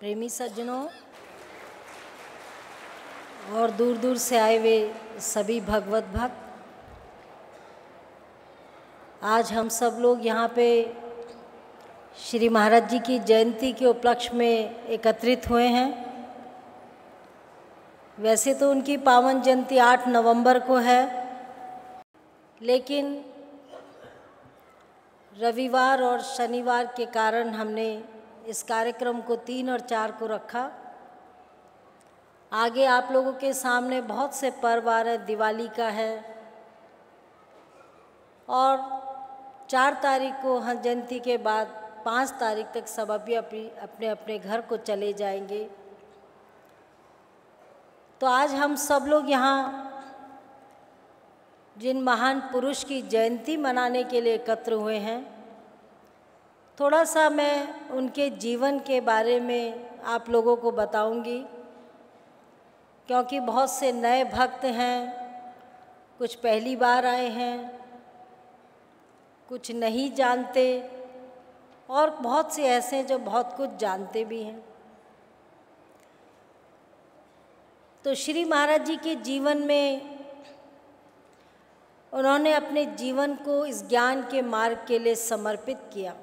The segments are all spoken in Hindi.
प्रेमी सज्जनों और दूर दूर से आए हुए सभी भगवत भक्त, आज हम सब लोग यहाँ पे श्री महाराज जी की जयंती के उपलक्ष्य में एकत्रित हुए हैं। वैसे तो उनकी पावन जयंती 8 नवंबर को है, लेकिन रविवार और शनिवार के कारण हमने इस कार्यक्रम को 3 और 4 को रखा। आगे आप लोगों के सामने बहुत से पर्व आ रहे, दिवाली का है और 4 तारीख को हनुमान जयंती के बाद 5 तारीख तक सब अभी अपने अपने घर को चले जाएंगे। तो आज हम सब लोग यहाँ जिन महान पुरुष की जयंती मनाने के लिए एकत्र हुए हैं, थोड़ा सा मैं उनके जीवन के बारे में आप लोगों को बताऊंगी, क्योंकि बहुत से नए भक्त हैं, कुछ पहली बार आए हैं, कुछ नहीं जानते और बहुत से ऐसे हैं जो बहुत कुछ जानते भी हैं। तो श्री महाराज जी के जीवन में उन्होंने अपने जीवन को इस ज्ञान के मार्ग के लिए समर्पित किया।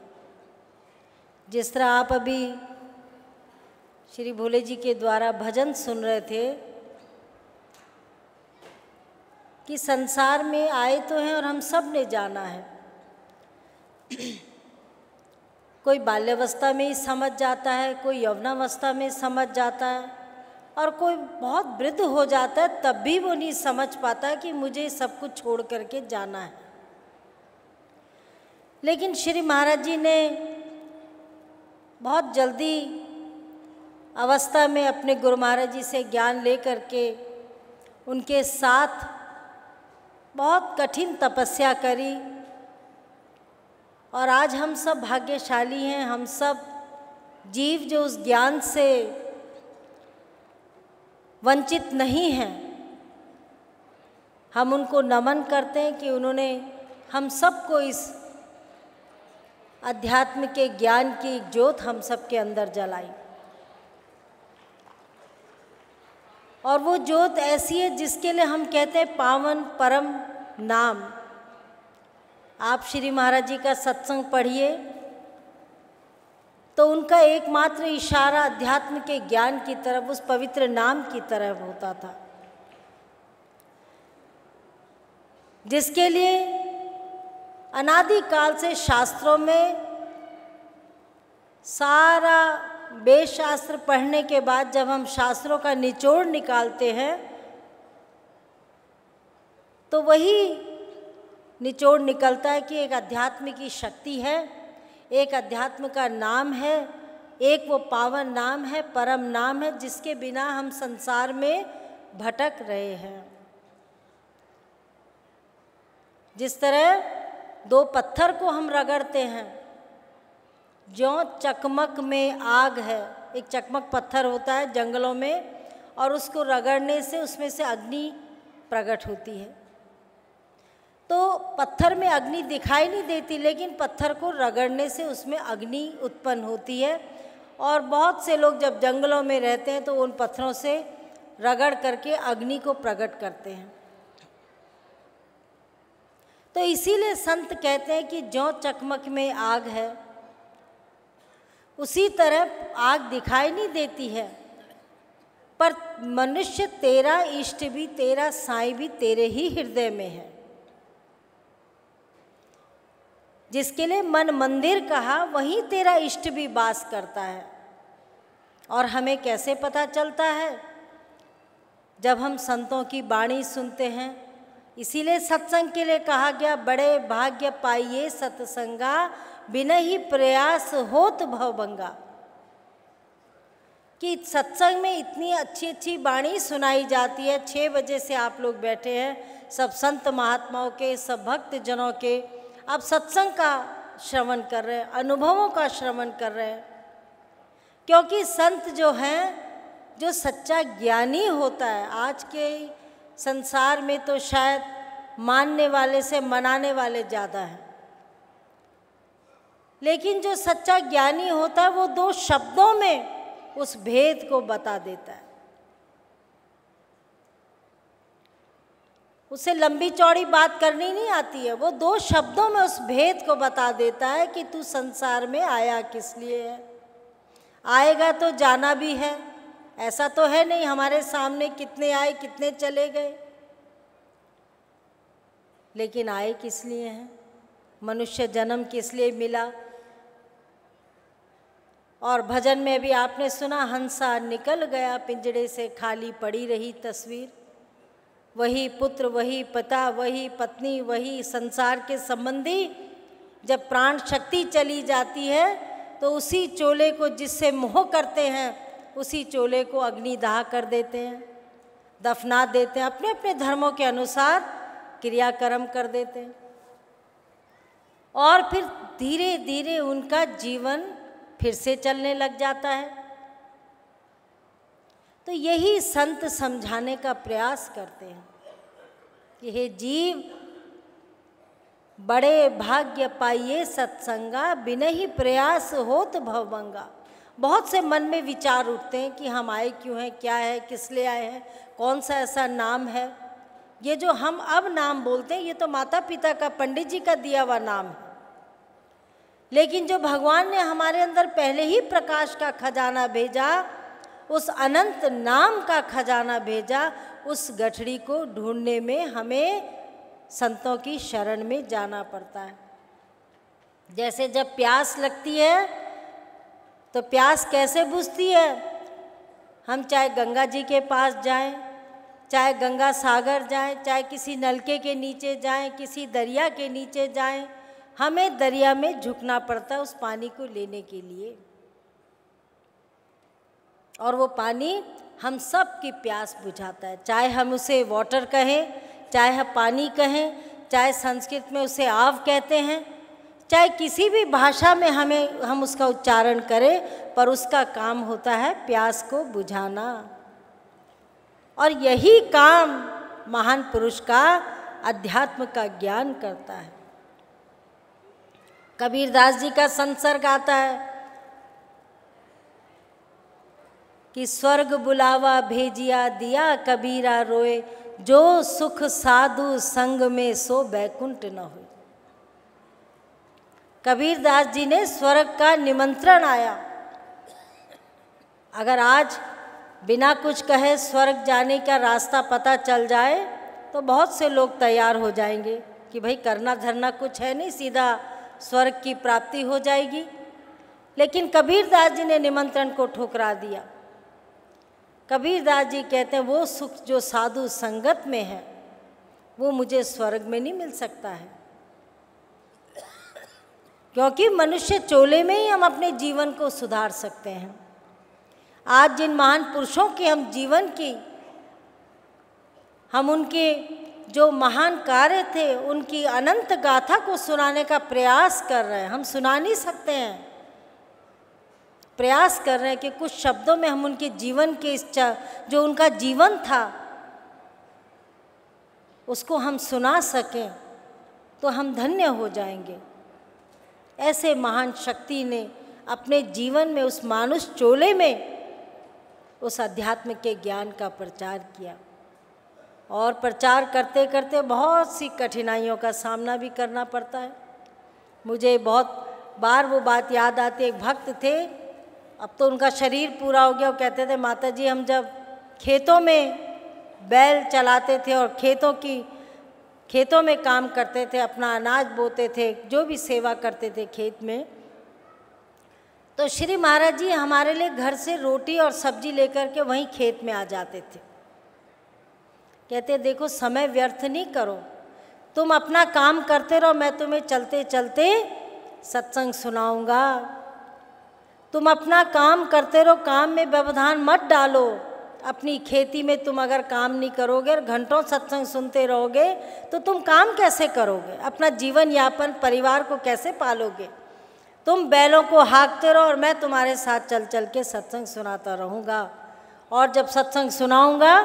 जिस तरह आप अभी श्री भोले जी के द्वारा भजन सुन रहे थे कि संसार में आए तो हैं और हम सब ने जाना है। कोई बाल्यावस्था में ही समझ जाता है, कोई यौवनावस्था में समझ जाता है और कोई बहुत वृद्ध हो जाता है, तब भी वो नहीं समझ पाता कि मुझे सब कुछ छोड़ करके जाना है। लेकिन श्री महाराज जी ने बहुत जल्दी अवस्था में अपने गुरु महाराज जी से ज्ञान ले करके उनके साथ बहुत कठिन तपस्या करी और आज हम सब भाग्यशाली हैं। हम सब जीव जो उस ज्ञान से वंचित नहीं हैं, हम उनको नमन करते हैं कि उन्होंने हम सबको इस अध्यात्म के ज्ञान की ज्योत हम सबके अंदर जलाई। और वो ज्योत ऐसी है जिसके लिए हम कहते हैं पावन परम नाम। आप श्री महाराज जी का सत्संग पढ़िए तो उनका एकमात्र इशारा अध्यात्म के ज्ञान की तरफ, उस पवित्र नाम की तरफ होता था, जिसके लिए अनादिकाल से शास्त्रों में सारा वेद शास्त्र पढ़ने के बाद जब हम शास्त्रों का निचोड़ निकालते हैं तो वही निचोड़ निकलता है कि एक अध्यात्म की शक्ति है, एक अध्यात्म का नाम है, एक वो पावन नाम है, परम नाम है, जिसके बिना हम संसार में भटक रहे हैं। जिस तरह 2 पत्थर को हम रगड़ते हैं, ज्यों चकमक में आग है। एक चकमक पत्थर होता है जंगलों में और उसको रगड़ने से उसमें से अग्नि प्रकट होती है। तो पत्थर में अग्नि दिखाई नहीं देती, लेकिन पत्थर को रगड़ने से उसमें अग्नि उत्पन्न होती है। और बहुत से लोग जब जंगलों में रहते हैं तो उन पत्थरों से रगड़ करके अग्नि को प्रकट करते हैं। तो इसीलिए संत कहते हैं कि ज्यों चकमक में आग है, उसी तरह आग दिखाई नहीं देती है, पर मनुष्य तेरा इष्ट भी, तेरा साईं भी तेरे ही हृदय में है। जिसके लिए मन मंदिर कहा, वहीं तेरा इष्ट भी वास करता है। और हमें कैसे पता चलता है? जब हम संतों की वाणी सुनते हैं। इसीलिए सत्संग के लिए कहा गया, बड़े भाग्य पाइए सत्संगा, बिना ही प्रयास होत भवभंगा। कि सत्संग में इतनी अच्छी अच्छी वाणी सुनाई जाती है। 6 बजे से आप लोग बैठे हैं, सब संत महात्माओं के, सब भक्त जनों के, आप सत्संग का श्रवण कर रहे हैं, अनुभवों का श्रवण कर रहे हैं। क्योंकि संत जो हैं, जो सच्चा ज्ञानी होता है, आज के संसार में तो शायद मानने वाले से मनाने वाले ज़्यादा हैं, लेकिन जो सच्चा ज्ञानी होता है वो 2 शब्दों में उस भेद को बता देता है। उसे लंबी चौड़ी बात करनी नहीं आती है, वो 2 शब्दों में उस भेद को बता देता है कि तू संसार में आया किस लिए है। आएगा तो जाना भी है, ऐसा तो है नहीं हमारे सामने कितने आए कितने चले गए, लेकिन आए किस लिए हैं, मनुष्य जन्म किस लिए मिला। और भजन में भी आपने सुना, हंसा निकल गया पिंजड़े से, खाली पड़ी रही तस्वीर। वही पुत्र, वही पिता, वही पत्नी, वही संसार के संबंधी, जब प्राण शक्ति चली जाती है तो उसी चोले को जिससे मोह करते हैं उसी चोले को अग्निदाह कर देते हैं, दफना देते हैं, अपने अपने धर्मों के अनुसार क्रियाकर्म कर देते हैं, और फिर धीरे धीरे उनका जीवन फिर से चलने लग जाता है। तो यही संत समझाने का प्रयास करते हैं कि हे जीव, बड़े भाग्य पाइए सत्संगा, बिनहि प्रयास होत भवभंगा। बहुत से मन में विचार उठते हैं कि हम आए क्यों हैं, क्या है, किस लिए आए हैं, कौन सा ऐसा नाम है। ये जो हम अब नाम बोलते हैं ये तो माता पिता का, पंडित जी का दिया हुआ नाम है, लेकिन जो भगवान ने हमारे अंदर पहले ही प्रकाश का खजाना भेजा, उस अनंत नाम का खजाना भेजा, उस गठड़ी को ढूंढने में हमें संतों की शरण में जाना पड़ता है। जैसे जब प्यास लगती है तो प्यास कैसे बुझती है, हम चाहे गंगा जी के पास जाएं, चाहे गंगा सागर जाएं, चाहे किसी नलके के नीचे जाएं, किसी दरिया के नीचे जाएं, हमें दरिया में झुकना पड़ता है उस पानी को लेने के लिए। और वो पानी हम सब की प्यास बुझाता है, चाहे हम उसे वाटर कहें, चाहे हम पानी कहें, चाहे संस्कृत में उसे आव कहते हैं, चाहे किसी भी भाषा में हम उसका उच्चारण करें, पर उसका काम होता है प्यास को बुझाना। और यही काम महान पुरुष का अध्यात्म का ज्ञान करता है। कबीरदास जी का संसर्ग आता है कि स्वर्ग बुलावा भेजिया दिया, कबीरा रोए, जो सुख साधु संग में सो बैकुंठ न हो। कबीरदास जी ने स्वर्ग का निमंत्रण आया। अगर आज बिना कुछ कहे स्वर्ग जाने का रास्ता पता चल जाए तो बहुत से लोग तैयार हो जाएंगे कि भाई करना धरना कुछ है नहीं, सीधा स्वर्ग की प्राप्ति हो जाएगी। लेकिन कबीरदास जी ने निमंत्रण को ठुकरा दिया। कबीरदास जी कहते हैं वो सुख जो साधु संगत में है वो मुझे स्वर्ग में नहीं मिल सकता है, क्योंकि मनुष्य चोले में ही हम अपने जीवन को सुधार सकते हैं। आज जिन महान पुरुषों के हम जीवन की, हम उनके जो महान कार्य थे उनकी अनंत गाथा को सुनाने का प्रयास कर रहे हैं। हम सुना नहीं सकते हैं, प्रयास कर रहे हैं कि कुछ शब्दों में हम उनके जीवन के जो उनका जीवन था उसको हम सुना सकें तो हम धन्य हो जाएंगे। ऐसे महान शक्ति ने अपने जीवन में उस मानुष चोले में उस अध्यात्म के ज्ञान का प्रचार किया, और प्रचार करते करते बहुत सी कठिनाइयों का सामना भी करना पड़ता है। मुझे बहुत बार वो बात याद आती है। एक भक्त थे, अब तो उनका शरीर पूरा हो गया, वो कहते थे माता जी हम जब खेतों में बैल चलाते थे और खेतों में काम करते थे, अपना अनाज बोते थे, जो भी सेवा करते थे खेत में, तो श्री महाराज जी हमारे लिए घर से रोटी और सब्जी लेकर के वहीं खेत में आ जाते थे। कहते देखो समय व्यर्थ नहीं करो, तुम अपना काम करते रहो, मैं तुम्हें चलते चलते सत्संग सुनाऊंगा। तुम अपना काम करते रहो, काम में व्यवधान मत डालो। अपनी खेती में तुम अगर काम नहीं करोगे और घंटों सत्संग सुनते रहोगे तो तुम काम कैसे करोगे, अपना जीवन यापन परिवार को कैसे पालोगे। तुम बैलों को हाँकते रहो और मैं तुम्हारे साथ चल चल के सत्संग सुनाता रहूँगा, और जब सत्संग सुनाऊँगा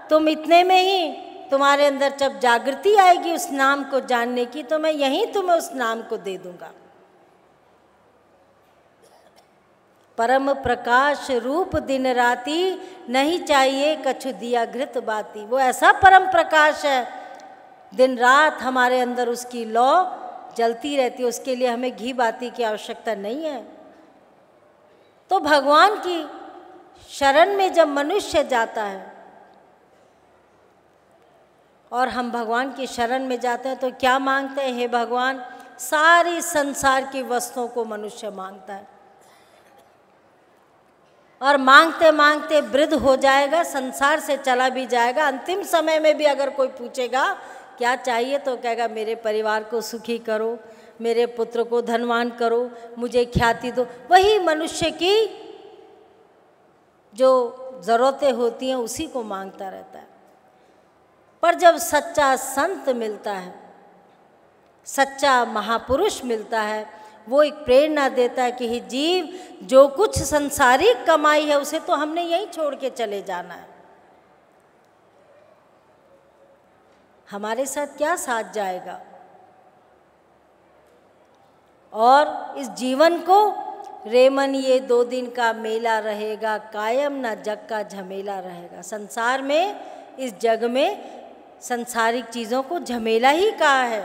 तुम इतने में ही तुम्हारे अंदर जब जागृति आएगी उस नाम को जानने की, तो मैं यहीं तुम्हें उस नाम को दे दूँगा। परम प्रकाश रूप दिन राती, नहीं चाहिए कछु दिया घृत बाती। वो ऐसा परम प्रकाश है, दिन रात हमारे अंदर उसकी लौ जलती रहती है, उसके लिए हमें घी बाती की आवश्यकता नहीं है। तो भगवान की शरण में जब मनुष्य जाता है और हम भगवान की शरण में जाते हैं तो क्या मांगते हैं? हे भगवान, सारी संसार की वस्तुओं को मनुष्य मांगता है और मांगते मांगते वृद्ध हो जाएगा, संसार से चला भी जाएगा। अंतिम समय में भी अगर कोई पूछेगा क्या चाहिए तो कहेगा मेरे परिवार को सुखी करो, मेरे पुत्र को धनवान करो, मुझे ख्याति दो। वही मनुष्य की जो ज़रूरतें होती हैं उसी को मांगता रहता है। पर जब सच्चा संत मिलता है, सच्चा महापुरुष मिलता है, वो एक प्रेरणा देता है कि हे जीव, जो कुछ संसारिक कमाई है उसे तो हमने यहीं छोड़ के चले जाना है, हमारे साथ क्या साथ जाएगा। और इस जीवन को रेमन ये 2 दिन का मेला रहेगा, कायम ना जग का झमेला रहेगा। संसार में, इस जग में संसारिक चीज़ों को झमेला ही कहा है।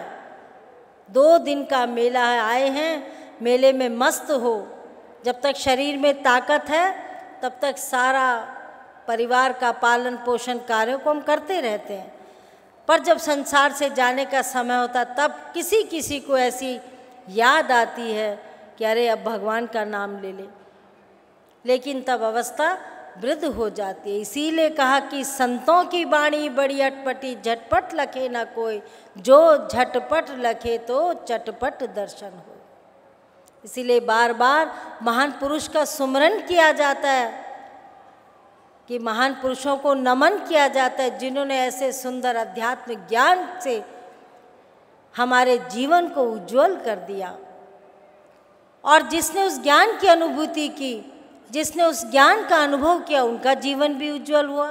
2 दिन का मेला है, आए हैं मेले में मस्त हो। जब तक शरीर में ताकत है तब तक सारा परिवार का पालन पोषण कार्यों को हम करते रहते हैं, पर जब संसार से जाने का समय होता तब किसी किसी को ऐसी याद आती है कि अरे अब भगवान का नाम ले ले, लेकिन तब अवस्था वृद्ध हो जाती है। इसीलिए कहा कि संतों की वाणी बड़ी अटपटी, झटपट लखे ना कोई, जो झटपट लखे तो चटपट दर्शन हो। इसीलिए बार बार महान पुरुष का सुमरन किया जाता है, कि महान पुरुषों को नमन किया जाता है जिन्होंने ऐसे सुंदर अध्यात्म ज्ञान से हमारे जीवन को उज्जवल कर दिया। और जिसने उस ज्ञान की अनुभूति की, जिसने उस ज्ञान का अनुभव किया, उनका जीवन भी उज्जवल हुआ।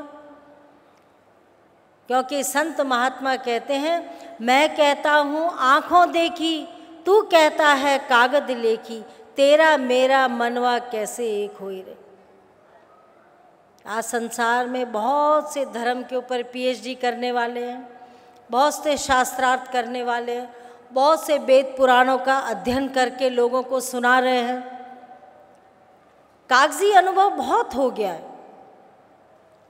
क्योंकि संत महात्मा कहते हैं, मैं कहता हूँ आँखों देखी, तू कहता है कागज लेखी, तेरा मेरा मनवा कैसे एक होई रे। आज संसार में बहुत से धर्म के ऊपर PhD करने वाले हैं, बहुत से शास्त्रार्थ करने वाले हैं, बहुत से वेद पुराणों का अध्ययन करके लोगों को सुना रहे हैं। कागजी अनुभव बहुत हो गया है,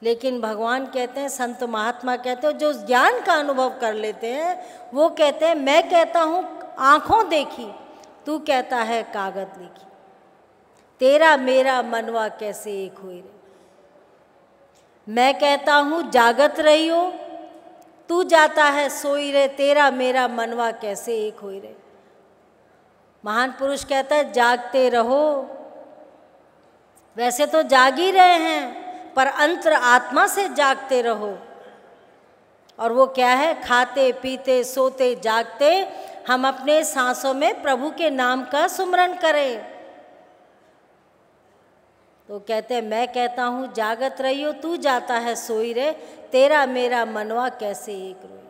लेकिन भगवान कहते हैं, संत महात्मा कहते हैं, जो ज्ञान का अनुभव कर लेते हैं वो कहते हैं, मैं कहता हूँ आँखों देखी, तू कहता है कागज लिखी, तेरा मेरा मनवा कैसे एक हुई रे। मैं कहता हूँ जागत रही हो, तू जाता है सोई रे, तेरा मेरा मनवा कैसे एक हुई रे। महान पुरुष कहता है जागते रहो, वैसे तो जाग ही रहे हैं, पर अंतर आत्मा से जागते रहो। और वो क्या है? खाते पीते सोते जागते हम अपने सांसों में प्रभु के नाम का सुमरन करें। तो कहते हैं, मैं कहता हूँ जागत रहियो, तू जाता है सोई रे, तेरा मेरा मनवा कैसे एक रोई।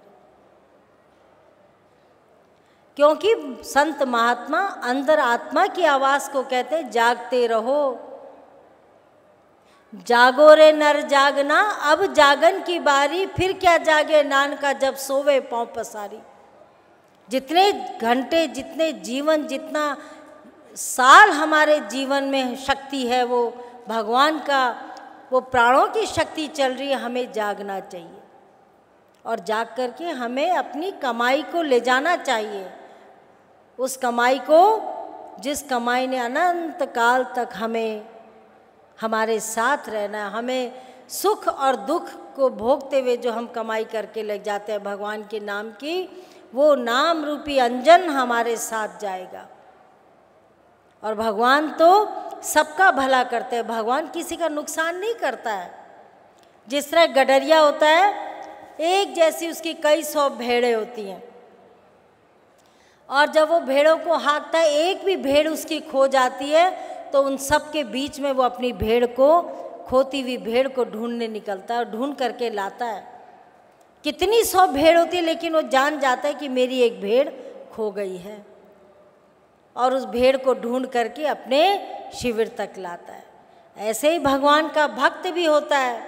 क्योंकि संत महात्मा अंदर आत्मा की आवाज़ को कहते हैं, जागते रहो, जागो रे नर जागना, अब जागन की बारी, फिर क्या जागे नानका जब सोवे पाँव पसारी। जितने घंटे, जितने जीवन, जितना साल हमारे जीवन में शक्ति है, वो भगवान का, वो प्राणों की शक्ति चल रही है, हमें जागना चाहिए। और जाग करके हमें अपनी कमाई को ले जाना चाहिए, उस कमाई को जिस कमाई ने अनंत काल तक हमें हमारे साथ रहना है। हमें सुख और दुख को भोगते हुए जो हम कमाई करके ले जाते हैं भगवान के नाम की, वो नाम रूपी अंजन हमारे साथ जाएगा। और भगवान तो सबका भला करते हैं, भगवान किसी का नुकसान नहीं करता है। जिस तरह गडरिया होता है, एक जैसी उसकी कई 100 भेड़ें होती हैं, और जब वो भेड़ों को हाँकता है, एक भी भेड़ उसकी खो जाती है तो उन सब के बीच में वो अपनी भेड़ को, खोती हुई भेड़ को ढूंढने निकलता है और ढूंढ करके लाता है। कितनी 100 भेड़ होती है, लेकिन वो जान जाता है कि मेरी एक भेड़ खो गई है। और उस भेड़ को ढूंढ करके अपने शिविर तक लाता है। ऐसे ही भगवान का भक्त भी होता है।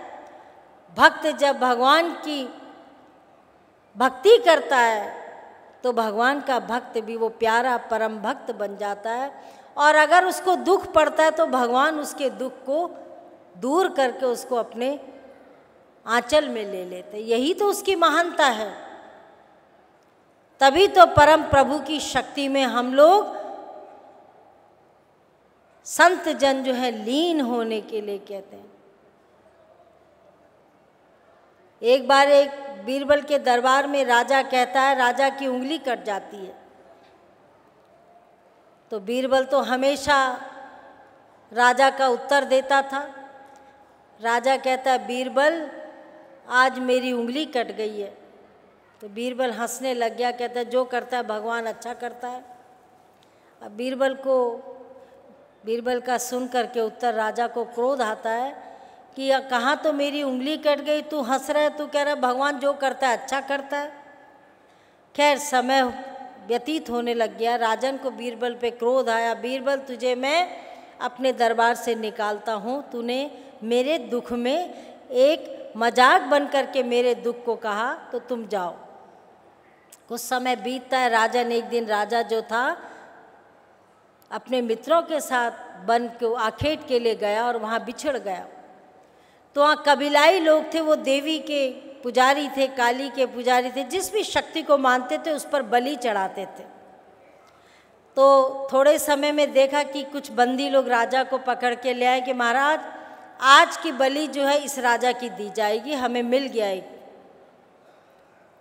भक्त जब भगवान की भक्ति करता है तो भगवान का भक्त भी वो प्यारा परम भक्त बन जाता है, और अगर उसको दुख पड़ता है तो भगवान उसके दुख को दूर करके उसको अपने आंचल में ले लेते। यही तो उसकी महानता है। तभी तो परम प्रभु की शक्ति में हम लोग संत जन जो है लीन होने के लिए कहते हैं। एक बार एक बीरबल के दरबार में राजा कहता है, राजा की उंगली कट जाती है। तो बीरबल तो हमेशा राजा का उत्तर देता था। राजा कहता है, बीरबल आज मेरी उंगली कट गई है। तो बीरबल हंसने लग गया, कहता है जो करता है भगवान अच्छा करता है। अब बीरबल का सुन करके उत्तर राजा को क्रोध आता है कि कहाँ तो मेरी उंगली कट गई, तू हंस रहा है, तू कह रहा है भगवान जो करता है अच्छा करता है। खैर समय व्यतीत होने लग गया, राजन को बीरबल पे क्रोध आया। बीरबल तुझे मैं अपने दरबार से निकालता हूँ, तूने मेरे दुख में एक मजाक बन करके मेरे दुख को कहा, तो तुम जाओ। कुछ समय बीतता है। राजन एक दिन राजा जो था अपने मित्रों के साथ वन को आखेट के लिए गया और वहाँ बिछड़ गया। तो वहाँ कबीलाई लोग थे, वो देवी के पुजारी थे, काली के पुजारी थे, जिस भी शक्ति को मानते थे उस पर बलि चढ़ाते थे। तो थोड़े समय में देखा कि कुछ बंदी लोग राजा को पकड़ के ले आए कि महाराज आज की बलि जो है इस राजा की दी जाएगी, हमें मिल गया एक।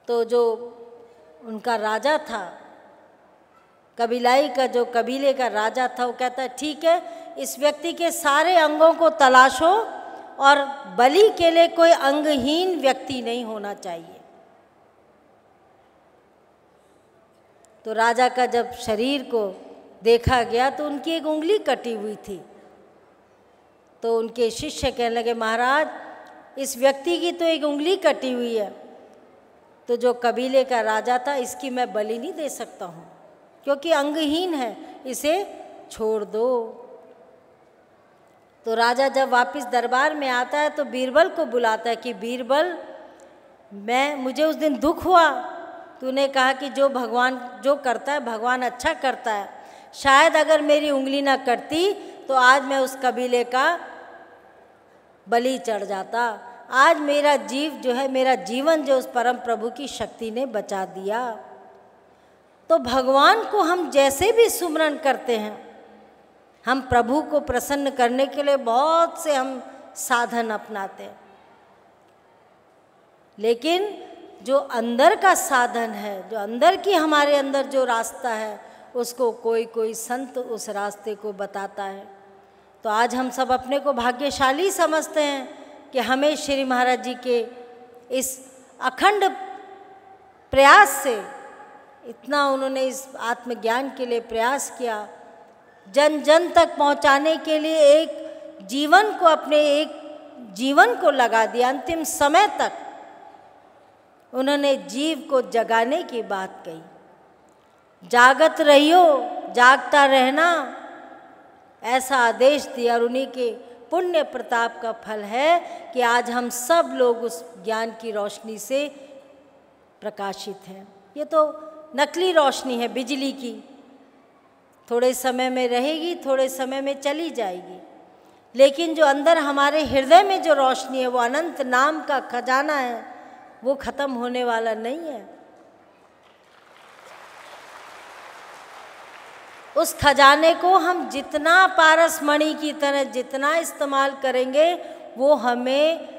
तो जो उनका राजा था, कबीलाई का जो कबीले का राजा था, वो कहता है ठीक है, इस व्यक्ति के सारे अंगों को तलाशो और बलि के लिए कोई अंगहीन व्यक्ति नहीं होना चाहिए। तो राजा का जब शरीर को देखा गया तो उनकी एक उंगली कटी हुई थी। तो उनके शिष्य कहने लगे, महाराज इस व्यक्ति की तो एक उंगली कटी हुई है। तो जो कबीले का राजा था, इसकी मैं बलि नहीं दे सकता हूँ क्योंकि अंगहीन है, इसे छोड़ दो। तो राजा जब वापस दरबार में आता है तो बीरबल को बुलाता है कि बीरबल, मुझे उस दिन दुख हुआ, तूने कहा कि जो भगवान जो करता है भगवान अच्छा करता है। शायद अगर मेरी उंगली ना कटती तो आज मैं उस कबीले का बलि चढ़ जाता। आज मेरा मेरा जीवन जो उस परम प्रभु की शक्ति ने बचा दिया। तो भगवान को हम जैसे भी सुमरन करते हैं, हम प्रभु को प्रसन्न करने के लिए बहुत से हम साधन अपनाते हैं, लेकिन जो अंदर का साधन है, जो अंदर की हमारे अंदर जो रास्ता है, उसको कोई संत उस रास्ते को बताता है। तो आज हम सब अपने को भाग्यशाली समझते हैं कि हमें श्री महाराज जी के इस अखंड प्रयास से, इतना उन्होंने इस आत्मज्ञान के लिए प्रयास किया, जन जन तक पहुंचाने के लिए एक जीवन को, अपने एक जीवन को लगा दिया। अंतिम समय तक उन्होंने जीव को जगाने की बात कही। जागत रहियो, जागता रहना, ऐसा आदेश दिया। और उन्हीं के पुण्य प्रताप का फल है कि आज हम सब लोग उस ज्ञान की रोशनी से प्रकाशित हैं। ये तो नकली रोशनी है बिजली की, थोड़े समय में रहेगी, थोड़े समय में चली जाएगी, लेकिन जो अंदर हमारे हृदय में जो रोशनी है, वो अनंत नाम का खजाना है, वो ख़त्म होने वाला नहीं है। उस खजाने को हम जितना पारसमणि की तरह जितना इस्तेमाल करेंगे, वो हमें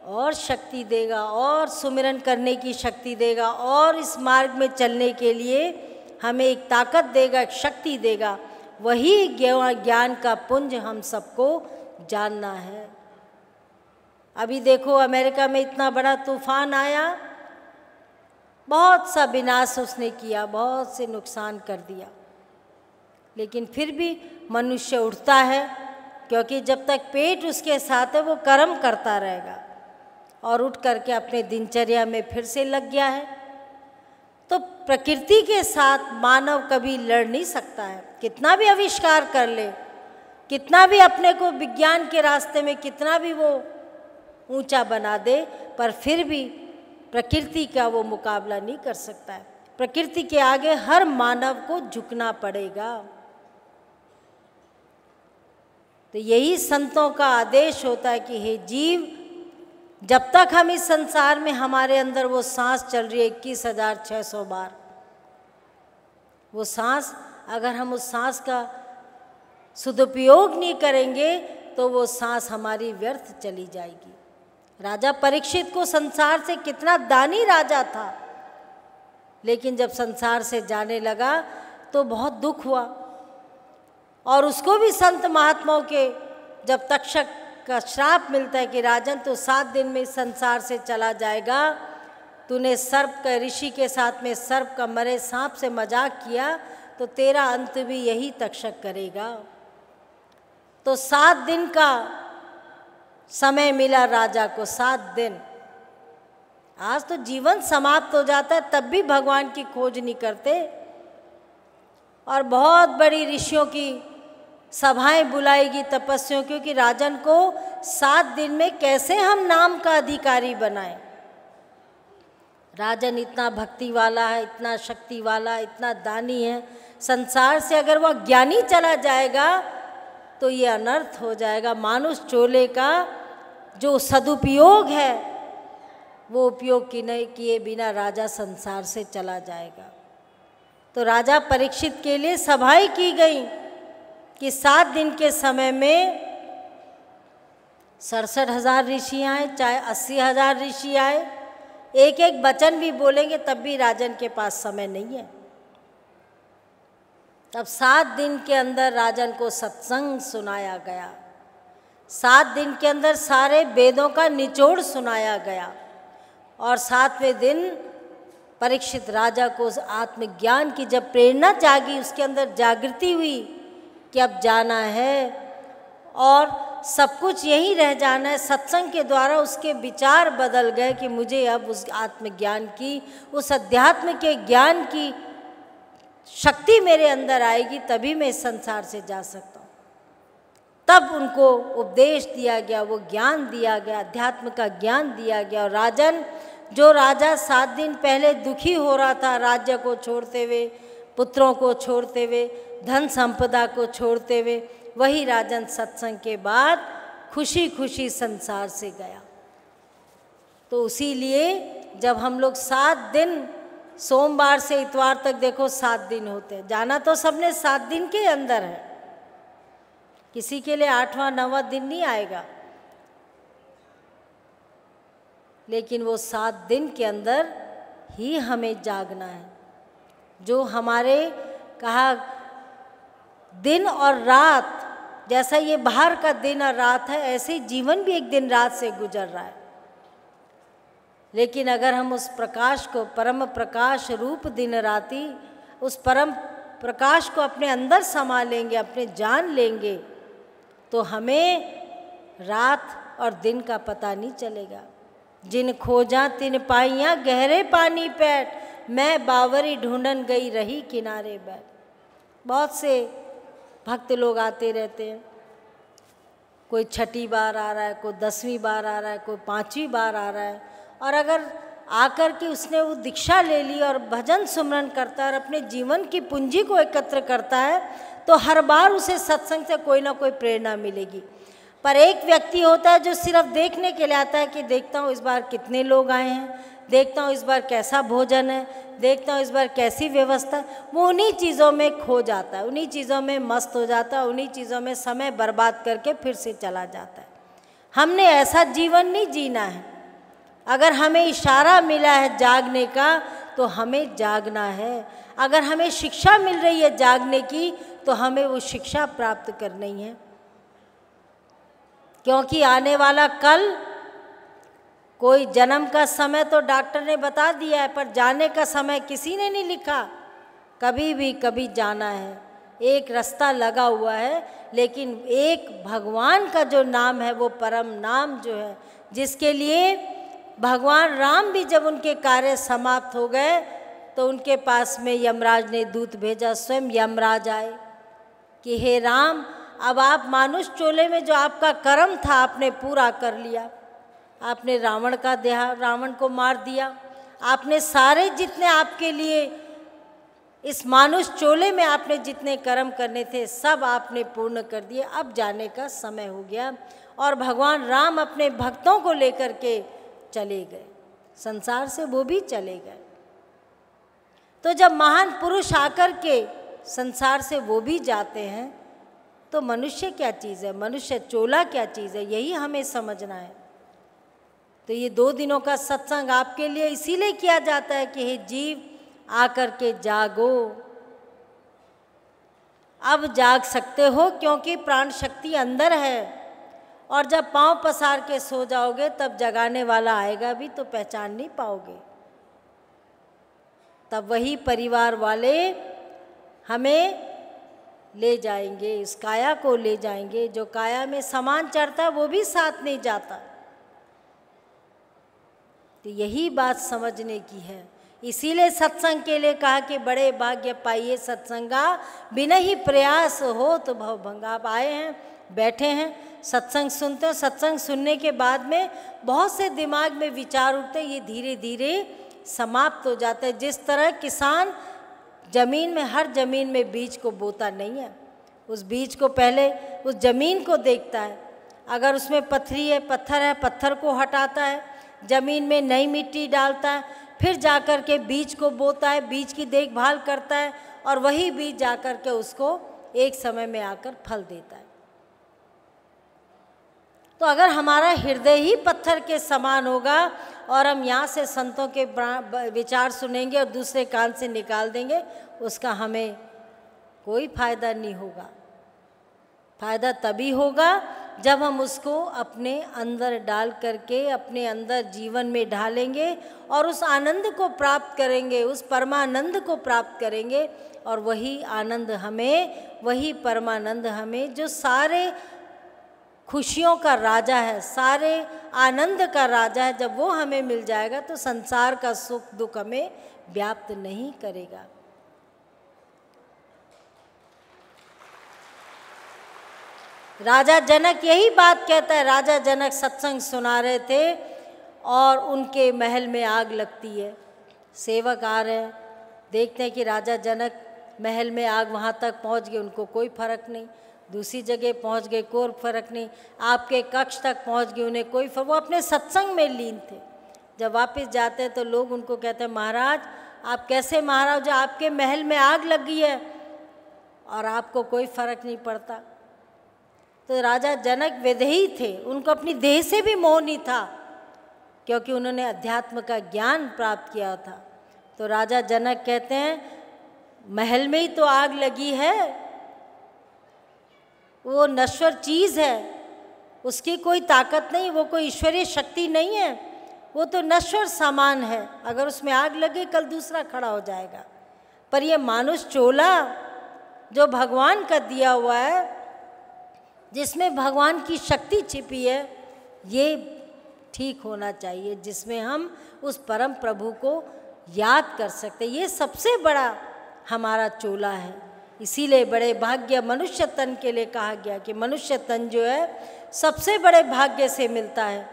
और शक्ति देगा, और सुमिरन करने की शक्ति देगा, और इस मार्ग में चलने के लिए हमें एक ताकत देगा, एक शक्ति देगा। वही ज्ञान का पुंज हम सबको जानना है। अभी देखो अमेरिका में इतना बड़ा तूफान आया, बहुत सा विनाश उसने किया, बहुत से नुकसान कर दिया, लेकिन फिर भी मनुष्य उठता है, क्योंकि जब तक पेट उसके साथ है वो कर्म करता रहेगा, और उठ करके अपने दिनचर्या में फिर से लग गया है। तो प्रकृति के साथ मानव कभी लड़ नहीं सकता है। कितना भी आविष्कार कर ले, कितना भी अपने को विज्ञान के रास्ते में कितना भी वो ऊंचा बना दे, पर फिर भी प्रकृति का वो मुकाबला नहीं कर सकता है। प्रकृति के आगे हर मानव को झुकना पड़ेगा। तो यही संतों का आदेश होता है कि हे जीव, जब तक हम इस संसार में, हमारे अंदर वो सांस चल रही है 21,600 बार, वो सांस, अगर हम उस सांस का सदुपयोग नहीं करेंगे तो वो सांस हमारी व्यर्थ चली जाएगी। राजा परीक्षित को संसार से, कितना दानी राजा था, लेकिन जब संसार से जाने लगा तो बहुत दुख हुआ। और उसको भी संत महात्माओं के जब तक्षक का श्राप मिलता है कि राजन तो 7 दिन में इस संसार से चला जाएगा, तूने सर्प का, ऋषि के साथ में सर्प का मरे सांप से मजाक किया, तो तेरा अंत भी यही तक्षक करेगा। तो 7 दिन का समय मिला राजा को, 7 दिन। आज तो जीवन समाप्त हो जाता है तब भी भगवान की खोज नहीं करते, और बहुत बड़ी ऋषियों की सभाएं बुलाएगी, तपस्वियों, क्योंकि राजन को 7 दिन में कैसे हम नाम का अधिकारी बनाएं। राजन इतना भक्ति वाला है, इतना शक्ति वाला, इतना दानी है, संसार से अगर वह ज्ञानी चला जाएगा तो ये अनर्थ हो जाएगा। मानुष चोले का जो सदुपयोग है वो उपयोग किए बिना राजा संसार से चला जाएगा। तो राजा परीक्षित के लिए सभाएं की गई कि 7 दिन के समय में 67,000 ऋषि आए, चाहे 80,000 ऋषि आए, एक एक वचन भी बोलेंगे तब भी राजन के पास समय नहीं है। तब 7 दिन के अंदर राजन को सत्संग सुनाया गया, 7 दिन के अंदर सारे वेदों का निचोड़ सुनाया गया, और 7वें दिन परीक्षित राजा को उस आत्मज्ञान की जब प्रेरणा जागी, उसके अंदर जागृति हुई कि अब जाना है और सब कुछ यहीं रह जाना है। सत्संग के द्वारा उसके विचार बदल गए कि मुझे अब उस आत्मज्ञान की, उस अध्यात्म के ज्ञान की शक्ति मेरे अंदर आएगी, तभी मैं इस संसार से जा सकता हूँ। तब उनको उपदेश दिया गया, वो ज्ञान दिया गया, अध्यात्म का ज्ञान दिया गया। और राजन, जो राजा 7 दिन पहले दुखी हो रहा था, राज्य को छोड़ते हुए, पुत्रों को छोड़ते हुए, धन संपदा को छोड़ते हुए, वही राजन सत्संग के बाद खुशी खुशी संसार से गया। तो उसी लिए जब हम लोग 7 दिन, सोमवार से इतवार तक देखो 7 दिन होते हैं, जाना तो सबने 7 दिन के अंदर है, किसी के लिए 8वां 9वां दिन नहीं आएगा, लेकिन वो 7 दिन के अंदर ही हमें जागना है। जो हमारे कहा दिन और रात, जैसा ये बाहर का दिन और रात है, ऐसे ही जीवन भी एक दिन रात से गुजर रहा है। लेकिन अगर हम उस प्रकाश को, परम प्रकाश रूप दिन राती, उस परम प्रकाश को अपने अंदर समा लेंगे, अपने जान लेंगे, तो हमें रात और दिन का पता नहीं चलेगा। जिन खोजा तिन पाइयाँ गहरे पानी पैठ, मैं बावरी ढूंढन गई रही किनारे बैठ। बहुत से भक्त लोग आते रहते हैं, कोई 6ठी बार आ रहा है, कोई 10वीं बार आ रहा है, कोई 5वीं बार आ रहा है, और अगर आकर के उसने वो दीक्षा ले ली और भजन सुमरन करता है और अपने जीवन की पूंजी को एकत्र करता है, तो हर बार उसे सत्संग से कोई ना कोई प्रेरणा मिलेगी। पर एक व्यक्ति होता है जो सिर्फ देखने के लिए आता है कि देखता हूँ इस बार कितने लोग आए हैं, देखता हूँ इस बार कैसा भोजन है, देखता हूँ इस बार कैसी व्यवस्था है, वो उन्हीं चीज़ों में खो जाता है, उन्हीं चीज़ों में मस्त हो जाता है, उन्हीं चीज़ों में समय बर्बाद करके फिर से चला जाता है। हमने ऐसा जीवन नहीं जीना है। अगर हमें इशारा मिला है जागने का, तो हमें जागना है। अगर हमें शिक्षा मिल रही है जागने की, तो हमें वो शिक्षा प्राप्त करनी है, क्योंकि आने वाला कल, कोई जन्म का समय तो डॉक्टर ने बता दिया है, पर जाने का समय किसी ने नहीं लिखा। कभी भी कभी जाना है, एक रास्ता लगा हुआ है, लेकिन एक भगवान का जो नाम है, वो परम नाम जो है, जिसके लिए भगवान राम भी जब उनके कार्य समाप्त हो गए तो उनके पास में यमराज ने दूत भेजा, स्वयं यमराज आए कि हे राम, अब आप मानुष चोले में जो आपका कर्म था आपने पूरा कर लिया। आपने रावण को मार दिया। आपने सारे जितने आपके लिए इस मानुष चोले में आपने जितने कर्म करने थे सब आपने पूर्ण कर दिए। अब जाने का समय हो गया। और भगवान राम अपने भक्तों को लेकर के चले गए संसार से, वो भी चले गए। तो जब महान पुरुष आकर के संसार से वो भी जाते हैं तो मनुष्य क्या चीज़ है, मनुष्य चोला क्या चीज़ है, यही हमें समझना है। तो ये 2 दिनों का सत्संग आपके लिए इसीलिए किया जाता है कि हे जीव, आकर के जागो। अब जाग सकते हो क्योंकि प्राण शक्ति अंदर है। और जब पांव पसार के सो जाओगे तब जगाने वाला आएगा भी तो पहचान नहीं पाओगे। तब वही परिवार वाले हमें ले जाएंगे, इस काया को ले जाएंगे। जो काया में सामान चढ़ता है वो भी साथ नहीं जाता। तो यही बात समझने की है। इसीलिए सत्संग के लिए कहा कि बड़े भाग्य पाइए सत्संगा, बिना ही प्रयास हो तो भवभंगा। आप आए हैं, बैठे हैं, सत्संग सुनते हो। सत्संग सुनने के बाद में बहुत से दिमाग में विचार उठते, ये धीरे धीरे समाप्त हो जाते हैं। जिस तरह किसान जमीन में, हर जमीन में बीज को बोता नहीं है, उस बीज को पहले उस जमीन को देखता है। अगर उसमें पत्थरी है, पत्थर है, पत्थर को हटाता है, जमीन में नई मिट्टी डालता है, फिर जाकर के बीज को बोता है, बीज की देखभाल करता है और वही बीज जाकर के उसको एक समय में आकर फल देता है। तो अगर हमारा हृदय ही पत्थर के समान होगा और हम यहाँ से संतों के विचार सुनेंगे और दूसरे कान से निकाल देंगे, उसका हमें कोई फायदा नहीं होगा। फायदा तभी होगा जब हम उसको अपने अंदर डाल करके अपने अंदर जीवन में ढालेंगे और उस आनंद को प्राप्त करेंगे, उस परमानंद को प्राप्त करेंगे। और वही आनंद हमें, वही परमानंद हमें, जो सारे खुशियों का राजा है, सारे आनंद का राजा है, जब वो हमें मिल जाएगा तो संसार का सुख दुख हमें व्याप्त नहीं करेगा। राजा जनक यही बात कहता है। राजा जनक सत्संग सुना रहे थे और उनके महल में आग लगती है। सेवक आ रहे हैं, देखते हैं कि राजा जनक महल में आग, वहाँ तक पहुँच गए, उनको कोई फर्क नहीं। दूसरी जगह पहुँच गए, कोई फर्क नहीं। आपके कक्ष तक पहुँच गए, उन्हें कोई फर्क, वो अपने सत्संग में लीन थे। जब वापस जाते हैं तो लोग उनको कहते हैं, महाराज आप कैसे महाराज, जो आपके महल में आग लग गई है और आपको कोई फर्क नहीं पड़ता। तो राजा जनक विदेही थे, उनको अपनी देह से भी मोह नहीं था क्योंकि उन्होंने अध्यात्म का ज्ञान प्राप्त किया था। तो राजा जनक कहते हैं, महल में ही तो आग लगी है, वो नश्वर चीज़ है, उसकी कोई ताकत नहीं, वो कोई ईश्वरीय शक्ति नहीं है, वो तो नश्वर सामान है। अगर उसमें आग लगे कल दूसरा खड़ा हो जाएगा। पर ये मानुष चोला जो भगवान का दिया हुआ है, जिसमें भगवान की शक्ति छिपी है, ये ठीक होना चाहिए, जिसमें हम उस परम प्रभु को याद कर सकते। ये सबसे बड़ा हमारा चोला है। इसीलिए बड़े भाग्य मनुष्य तन के लिए कहा गया कि मनुष्य तन जो है सबसे बड़े भाग्य से मिलता है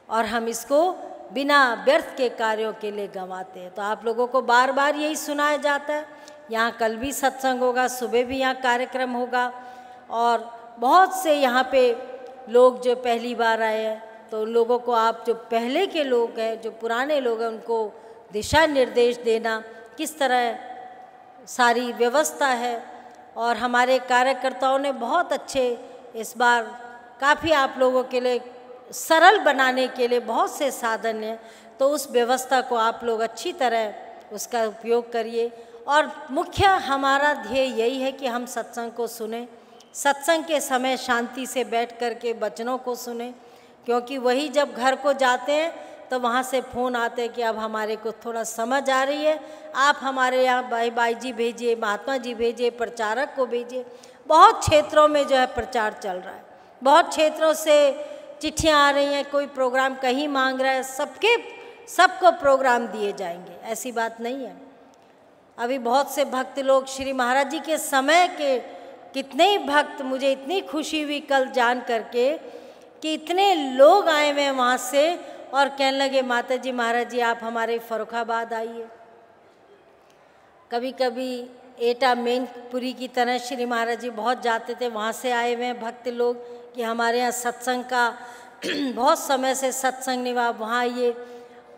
और हम इसको बिना व्यर्थ के कार्यों के लिए गंवाते हैं। तो आप लोगों को बार बार यही सुनाया जाता है। यहाँ कल भी सत्संग होगा, सुबह भी यहाँ कार्यक्रम होगा और बहुत से यहाँ पे लोग जो पहली बार आए हैं, तो उन लोगों को आप जो पहले के लोग हैं, जो पुराने लोग हैं, उनको दिशा निर्देश देना, किस तरह सारी व्यवस्था है। और हमारे कार्यकर्ताओं ने बहुत अच्छे इस बार काफ़ी आप लोगों के लिए सरल बनाने के लिए बहुत से साधन हैं। तो उस व्यवस्था को आप लोग अच्छी तरह उसका उपयोग करिए। और मुख्य हमारा ध्येय यही है कि हम सत्संग को सुने, सत्संग के समय शांति से बैठ कर के वचनों को सुने, क्योंकि वही जब घर को जाते हैं तो वहाँ से फ़ोन आते हैं कि अब हमारे को थोड़ा समझ आ रही है, आप हमारे यहाँ बाई जी भेजिए, महात्मा जी भेजिए, प्रचारक को भेजिए। बहुत क्षेत्रों में जो है प्रचार चल रहा है, बहुत क्षेत्रों से चिट्ठियाँ आ रही हैं, कोई प्रोग्राम कहीं मांग रहा है, सबके सबको प्रोग्राम दिए जाएंगे, ऐसी बात नहीं है। अभी बहुत से भक्त लोग श्री महाराज जी के समय के, कितने ही भक्त, मुझे इतनी खुशी हुई कल जान करके कि इतने लोग आए हुए हैं वहाँ से और कहने लगे माता जी महाराज जी आप हमारे फर्रुखाबाद आइए। कभी कभी एटा मैनपुरी की तरह श्री महाराज जी बहुत जाते थे, वहाँ से आए हुए हैं भक्त लोग कि हमारे यहाँ सत्संग का बहुत समय से सत्संग नहीं हुआ, वहाँ आइए।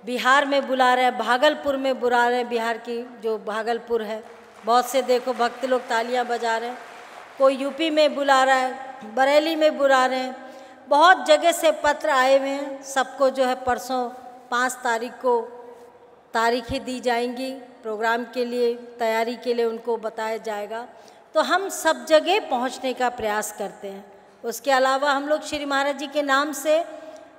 बिहार में बुला रहे हैं, भागलपुर में बुला रहे हैं, बिहार की जो भागलपुर है, बहुत से देखो भक्त लोग तालियां बजा रहे हैं। कोई यूपी में बुला रहा है, बरेली में बुला रहे हैं, बहुत जगह से पत्र आए हुए हैं। सबको जो है परसों 5 तारीख को तारीखें दी जाएंगी, प्रोग्राम के लिए तैयारी के लिए उनको बताया जाएगा। तो हम सब जगह पहुंचने का प्रयास करते हैं। उसके अलावा हम लोग श्री महाराज जी के नाम से,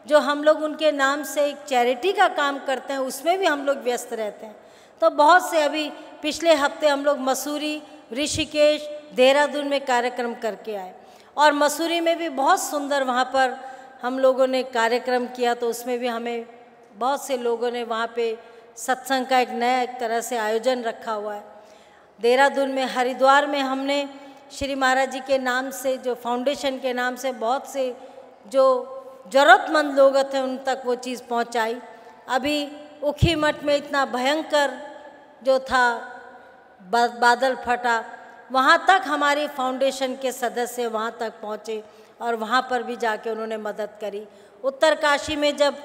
जो हम लोग उनके नाम से एक चैरिटी का काम करते हैं, उसमें भी हम लोग व्यस्त रहते हैं। तो बहुत से, अभी पिछले हफ्ते हम लोग मसूरी, ऋषिकेश, देहरादून में कार्यक्रम करके आए और मसूरी में भी बहुत सुंदर वहाँ पर हम लोगों ने कार्यक्रम किया। तो उसमें भी हमें बहुत से लोगों ने वहाँ पे सत्संग का एक नया एक तरह से आयोजन रखा हुआ है। देहरादून में, हरिद्वार में हमने श्री महाराज जी के नाम से, जो फाउंडेशन के नाम से, बहुत से जो ज़रूरतमंद लोग थे उन तक वो चीज़ पहुंचाई। अभी उखी मठ में इतना भयंकर जो था बादल फटा, वहाँ तक हमारी फाउंडेशन के सदस्य वहाँ तक पहुँचे और वहाँ पर भी जाके उन्होंने मदद करी। उत्तरकाशी में जब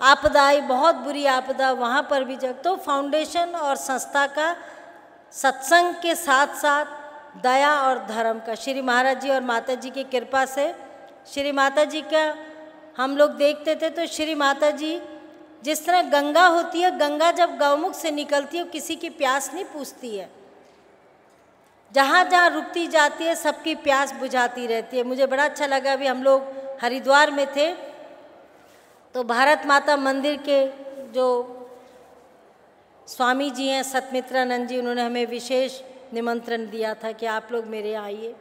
आपदा आई, बहुत बुरी आपदा, वहाँ पर भी जब, तो फाउंडेशन और संस्था का सत्संग के साथ साथ दया और धर्म का, श्री महाराज जी और माता जी की कृपा से, श्री माता जी का हम लोग देखते थे तो श्री माता जी जिस तरह गंगा होती है, गंगा जब गौमुख से निकलती है किसी की प्यास नहीं पूछती है, जहाँ जहाँ रुकती जाती है सबकी प्यास बुझाती रहती है। मुझे बड़ा अच्छा लगा, अभी हम लोग हरिद्वार में थे तो भारत माता मंदिर के जो स्वामी जी हैं सतमित्रानंद जी, उन्होंने हमें विशेष निमंत्रण दिया था कि आप लोग मेरे यहाँ आइए।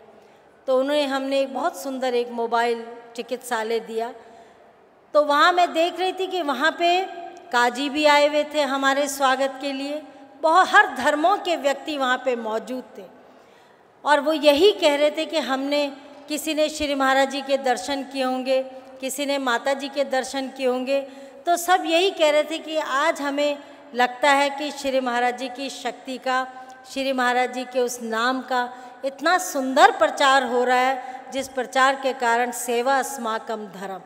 तो उन्होंने, हमने एक बहुत सुंदर एक मोबाइल चिकित्सालय दिया। तो वहाँ मैं देख रही थी कि वहाँ पे काजी भी आए हुए थे हमारे स्वागत के लिए, बहुत हर धर्मों के व्यक्ति वहाँ पे मौजूद थे और वो यही कह रहे थे कि हमने, किसी ने श्री महाराज जी के दर्शन किए होंगे, किसी ने माता जी के दर्शन किए होंगे, तो सब यही कह रहे थे कि आज हमें लगता है कि श्री महाराज जी की शक्ति का, श्री महाराज जी के उस नाम का इतना सुंदर प्रचार हो रहा है, जिस प्रचार के कारण सेवा अस्माकम धर्म,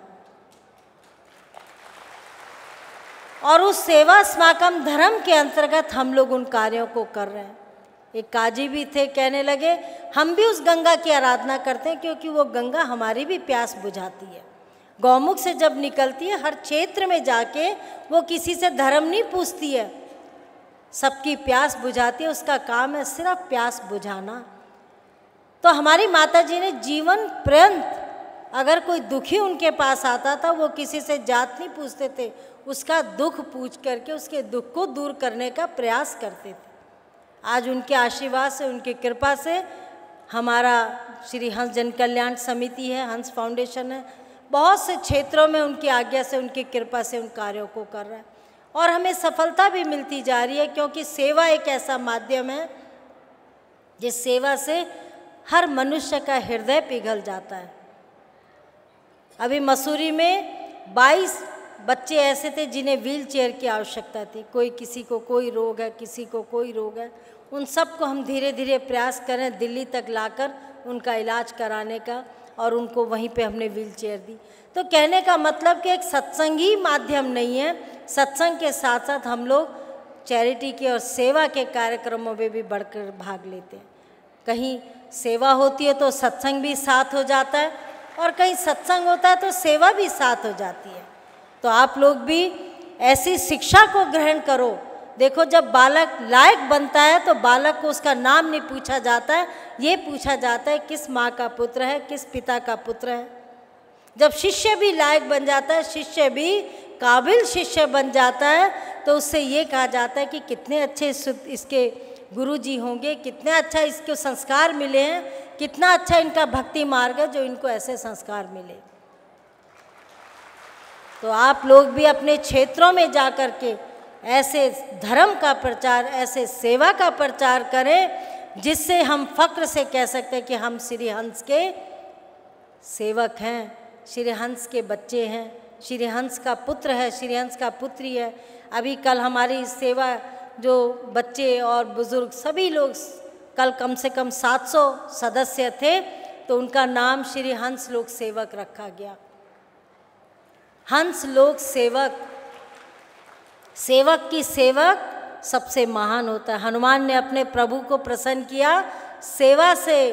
और उस सेवा अस्माकम धर्म के अंतर्गत हम लोग उन कार्यों को कर रहे हैं। एक काजी भी थे, कहने लगे हम भी उस गंगा की आराधना करते हैं क्योंकि वो गंगा हमारी भी प्यास बुझाती है। गौमुख से जब निकलती है हर क्षेत्र में जाके वो किसी से धर्म नहीं पूछती है, सबकी प्यास बुझाती है, उसका काम है सिर्फ प्यास बुझाना। तो हमारी माता जी ने जीवन पर्यंत, अगर कोई दुखी उनके पास आता था वो किसी से जात नहीं पूछते थे, उसका दुख पूछ करके उसके दुख को दूर करने का प्रयास करते थे। आज उनके आशीर्वाद से, उनकी कृपा से हमारा श्री हंस जन कल्याण समिति है, हंस फाउंडेशन है, बहुत से क्षेत्रों में उनकी आज्ञा से, उनकी कृपा से उन कार्यों को कर रहा है और हमें सफलता भी मिलती जा रही है, क्योंकि सेवा एक ऐसा माध्यम है जिस सेवा से हर मनुष्य का हृदय पिघल जाता है। अभी मसूरी में 22 बच्चे ऐसे थे जिन्हें व्हील चेयर की आवश्यकता थी, कोई, किसी को कोई रोग है, किसी को कोई रोग है, उन सबको हम धीरे धीरे प्रयास करें दिल्ली तक लाकर उनका इलाज कराने का, और उनको वहीं पे हमने व्हील चेयर दी। तो कहने का मतलब कि एक सत्संगी माध्यम नहीं है, सत्संग के साथ साथ हम लोग चैरिटी के और सेवा के कार्यक्रमों में भी बढ़कर भाग लेते हैं। कहीं सेवा होती है तो सत्संग भी साथ हो जाता है, और कहीं सत्संग होता है तो सेवा भी साथ हो जाती है। तो आप लोग भी ऐसी शिक्षा को ग्रहण करो। देखो, जब बालक लायक बनता है तो बालक को उसका नाम नहीं पूछा जाता है, ये पूछा जाता है किस माँ का पुत्र है, किस पिता का पुत्र है। जब शिष्य भी लायक बन जाता है, शिष्य भी काबिल शिष्य बन जाता है, तो उससे ये कहा जाता है कि कितने अच्छे इसके गुरुजी होंगे, कितने अच्छा इसको संस्कार मिले हैं, कितना अच्छा इनका भक्ति मार्ग है जो इनको ऐसे संस्कार मिले। तो आप लोग भी अपने क्षेत्रों में जा कर के ऐसे धर्म का प्रचार, ऐसे सेवा का प्रचार करें जिससे हम फक्र से कह सकते हैं कि हम श्री हंस के सेवक हैं, श्री हंस के बच्चे हैं, श्री हंस का पुत्र है, श्री हंस का पुत्री है। अभी कल हमारी सेवा जो बच्चे और बुज़ुर्ग सभी लोग, कल कम से कम 700 सदस्य थे, तो उनका नाम श्री हंस लोक सेवक रखा गया। हंस लोक सेवक, सेवक की सेवक सबसे महान होता है। हनुमान ने अपने प्रभु को प्रसन्न किया सेवा से।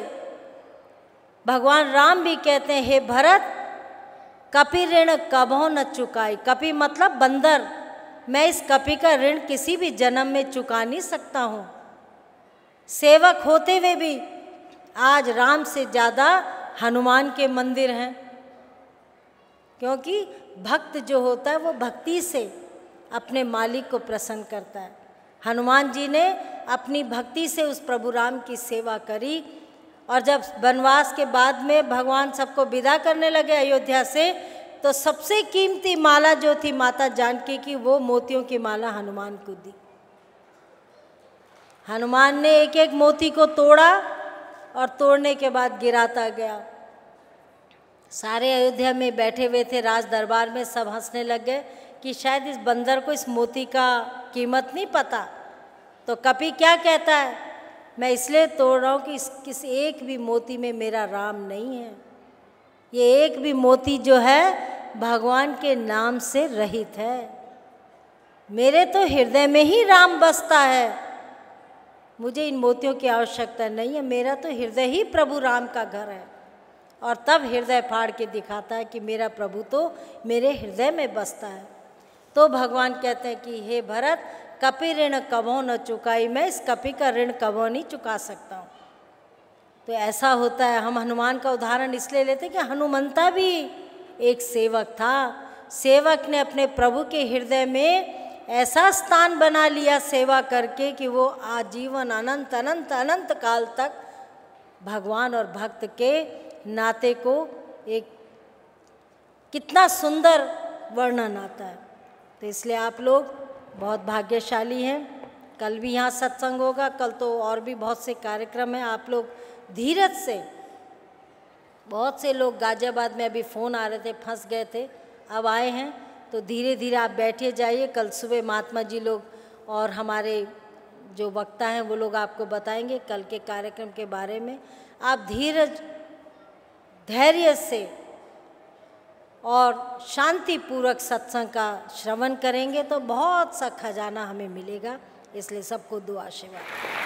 भगवान राम भी कहते हैं, हे भरत कपि ऋण कभो न चुकाई। कपि मतलब बंदर, मैं इस कपि का ऋण किसी भी जन्म में चुका नहीं सकता हूँ। सेवक होते हुए भी आज राम से ज़्यादा हनुमान के मंदिर हैं, क्योंकि भक्त जो होता है वो भक्ति से अपने मालिक को प्रसन्न करता है। हनुमान जी ने अपनी भक्ति से उस प्रभु राम की सेवा करी, और जब वनवास के बाद में भगवान सबको विदा करने लगे अयोध्या से, तो सबसे कीमती माला जो थी माता जानकी की, वो मोतियों की माला हनुमान को दी। हनुमान ने एक एक मोती को तोड़ा और तोड़ने के बाद गिराता गया। सारे अयोध्या में बैठे हुए थे राज दरबार में, सब हंसने लग गए कि शायद इस बंदर को इस मोती का कीमत नहीं पता। तो कपि क्या कहता है, मैं इसलिए तोड़ रहा हूँ कि किसी एक भी मोती में मेरा राम नहीं है। ये एक भी मोती जो है भगवान के नाम से रहित है। मेरे तो हृदय में ही राम बसता है, मुझे इन मोतियों की आवश्यकता नहीं है। मेरा तो हृदय ही प्रभु राम का घर है। और तब हृदय फाड़ के दिखाता है कि मेरा प्रभु तो मेरे हृदय में बसता है। तो भगवान कहते हैं कि हे भरत कपि ऋण कभो न चुकाई। मैं इस कपि का ऋण कभो नहीं चुका सकता हूँ। तो ऐसा होता है। हम हनुमान का उदाहरण इसलिए लेते हैं कि हनुमंता भी एक सेवक था। सेवक ने अपने प्रभु के हृदय में ऐसा स्थान बना लिया सेवा करके कि वो आजीवन अनंत अनंत अनंत काल तक भगवान और भक्त के नाते को एक कितना सुंदर वर्णन आता है। तो इसलिए आप लोग बहुत भाग्यशाली हैं। कल भी यहाँ सत्संग होगा, कल तो और भी बहुत से कार्यक्रम हैं। आप लोग धीरज से, बहुत से लोग गाजियाबाद में अभी फ़ोन आ रहे थे, फंस गए थे, अब आए हैं, तो धीरे धीरे आप बैठे जाइए। कल सुबह महात्मा जी लोग और हमारे जो वक्ता हैं वो लोग आपको बताएंगे कल के कार्यक्रम के बारे में। आप धीरज धैर्य से और शांतिपूर्वक सत्संग का श्रवण करेंगे तो बहुत सा खजाना हमें मिलेगा। इसलिए सबको दुआ आशीर्वाद।